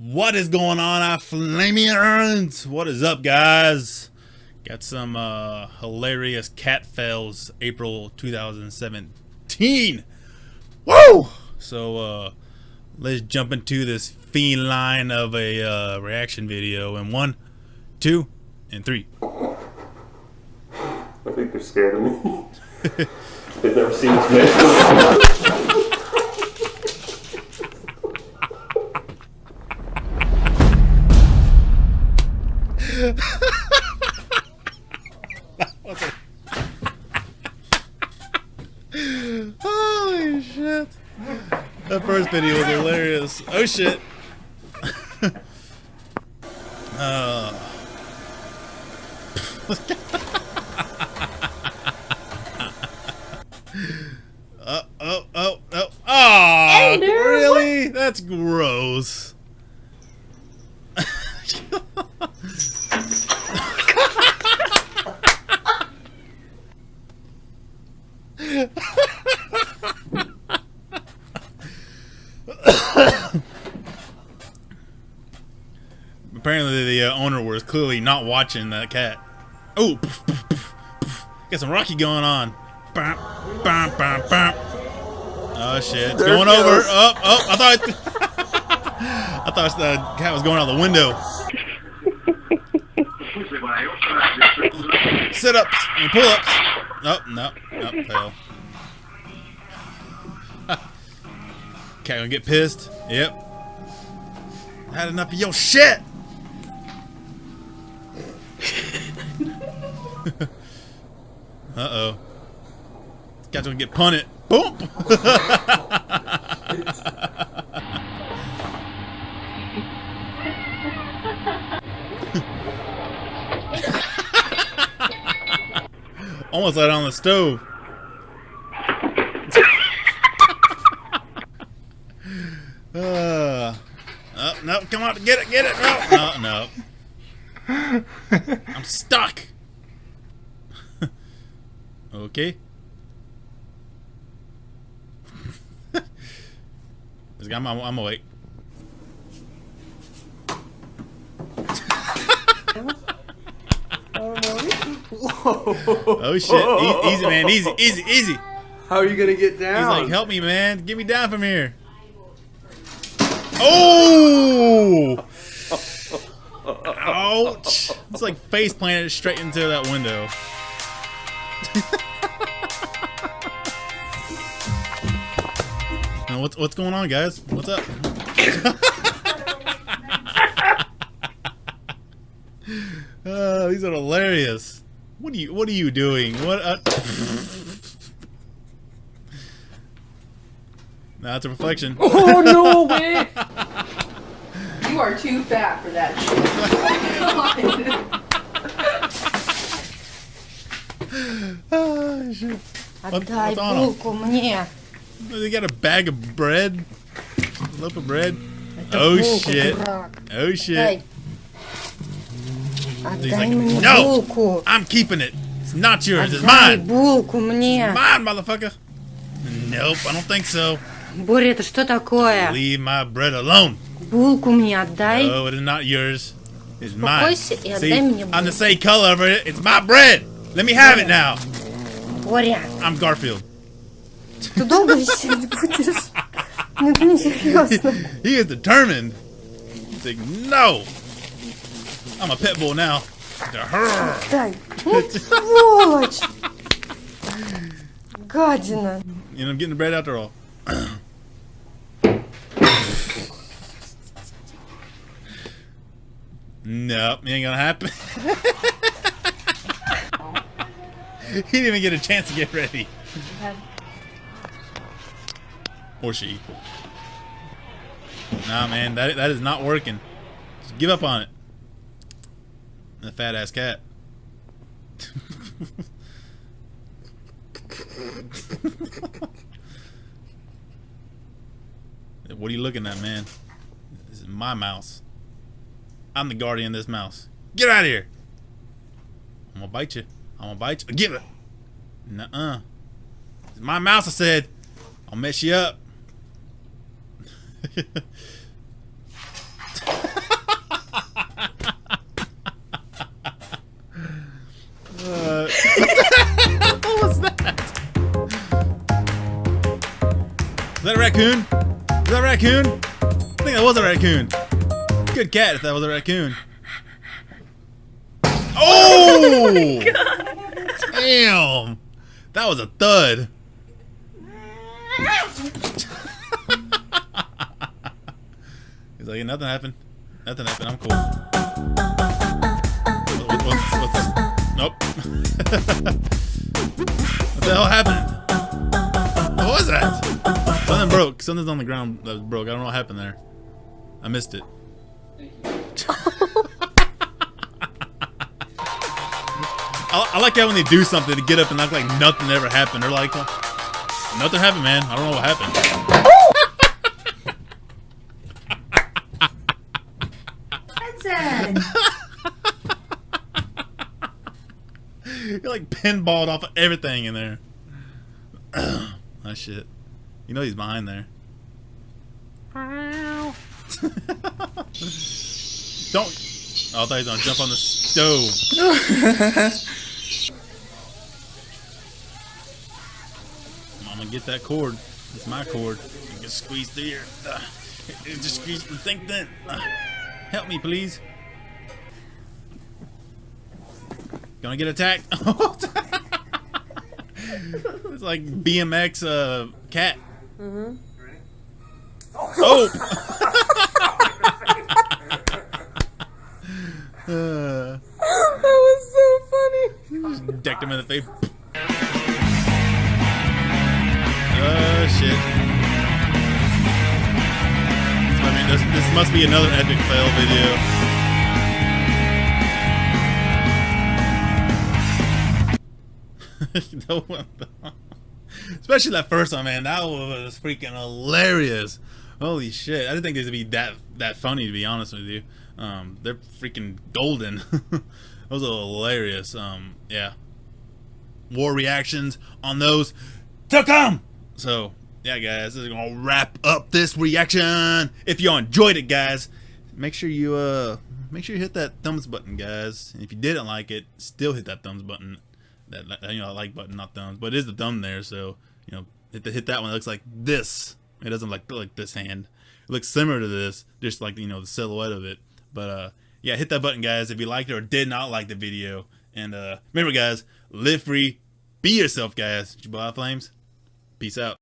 What is going on, Flamians? What is up, guys? Got some hilarious cat fails, April 2017. Woo! So let's jump into this feline of a reaction video in 1, 2, and 3. I think they're scared of me. They've never seen this man. Holy shit. That first video was hilarious. Oh shit. Oh, really? That's gross. Apparently the owner was clearly not watching that cat. Oh, got some Rocky going on. Oh shit, it's going over. Oh, I thought I thought the cat was going out the window. Sit-ups and pull-ups. Oh, no, fail. Cat gonna get pissed. Yep. Had enough of your shit. Uh-oh. Cat's gonna get punted. Boom! Almost let it on the stove. Oh, no, come on, get it, no. I'm stuck. Okay. I'm awake. Oh shit! Easy, man. Easy. How are you gonna get down? He's like, help me, man. Get me down from here. Oh! Ouch! It's like face planted straight into that window. Now, what's going on, guys? What's up? These are hilarious. What are you doing? What? Nah, it's a reflection. Oh no way! You are too fat for that shit. Oh, shit. Отдай What's on 'em? булку мне. They got a bag of bread, a loaf of bread. Это Oh булка, shit! дурак. Oh shit! Дай. He's Отдай like, мне no! булку. I'm keeping it. It's not yours. It's Отдай mine. булку мне. Mine, motherfucker. Nope, I don't think so. Боря, это что такое? Leave my bread alone. Булку мне отдай. No, it is not yours. It's mine. Успокойся и See, отдай мне I'm the булку. same color of it. It's my bread. Let me have it now. Боря, I'm Garfield. ты долго висеть будешь? Ну это не серьезно. He is determined. He's like, no. I'm a pit bull now. Дай. Ну, сволочь. Гадина. You know, I'm getting the bread after all. Nope, ain't gonna happen. He didn't even get a chance to get ready. Or she. Nah, man, that is not working. Just give up on it. The fat ass cat. What are you looking at, man? This is my mouse. I'm the guardian of this mouse. Get out of here! I'm gonna bite you. I'm gonna bite you. Give it! Nuh-uh. It's my mouse, I said. I'll mess you up. raccoon? Is that a raccoon? I think that was a raccoon. Good cat if that was a raccoon. Oh! Damn! That was a thud. He's like, nothing happened. Nothing happened. I'm cool. What's nope. What the hell happened? What was that? Something broke. Something's on the ground that was broke. I don't know what happened there. I missed it. I like how when they do something to get up and act like nothing ever happened. They're like, nothing happened, man. I don't know what happened. Hudson! You're like pinballed off of everything in there. Oh shit. You know he's behind there. Don't. Oh, I thought he was gonna jump on the stove. I'm gonna get that cord. It's my cord. You can squeeze through here. It just squeeze the thing then. Help me, please. Gonna get attacked. It's like BMX cat. Mm-hmm. Oh! That was so funny. Just decked him in the face. Shit. I mean, this must be another epic fail video. Especially that first one, man. That was freaking hilarious. Holy shit. I didn't think this would be that funny, to be honest with you. They're freaking golden. Those are hilarious. Yeah. More reactions on those to come. So, yeah, guys, this is gonna wrap up this reaction. If you enjoyed it, guys, make sure you hit that thumbs button, guys. And if you didn't like it, still hit that thumbs button. That like button, not thumbs, but it is the thumb there. So hit that one. It looks like this. It doesn't look like this hand. It looks similar to this, just like the silhouette of it. But yeah, hit that button, guys, if you liked it or did not like the video. And remember, guys, live free, be yourself, guys. It's your boy Flames. Peace out.